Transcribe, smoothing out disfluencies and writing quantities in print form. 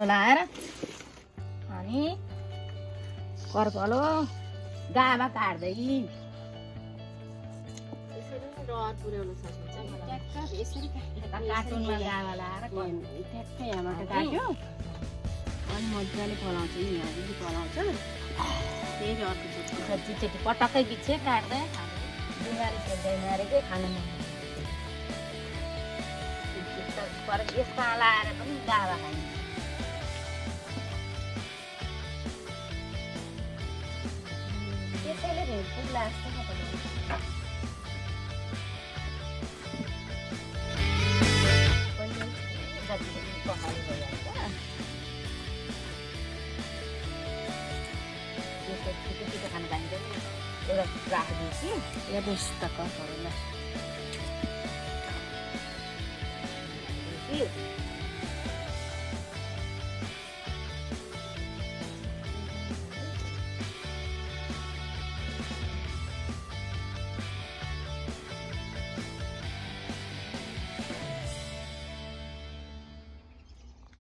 लाएर अनि कर्कलो गामा काट्दै कार्टुनमा गामा लाएर ठ्याक्कै यहाँबाट काट्यो अनि मजाले पलाउँछ यहाँदेखि पलाउँछ फेरि अर्कोचोटि पटक्कै पछि काट्दै बिमारी खेल्दै मारेकै खानु पर यसमा लाएर पनि गावा खान्छ त्यसैले भेटफुल लाग्छ पकाएर भइहाल्छ त्यसको छिटो छिटो खानु पाइन्छ नि एउटा राखिदिएपछि हेर्नुहोस् त कपहरूलाई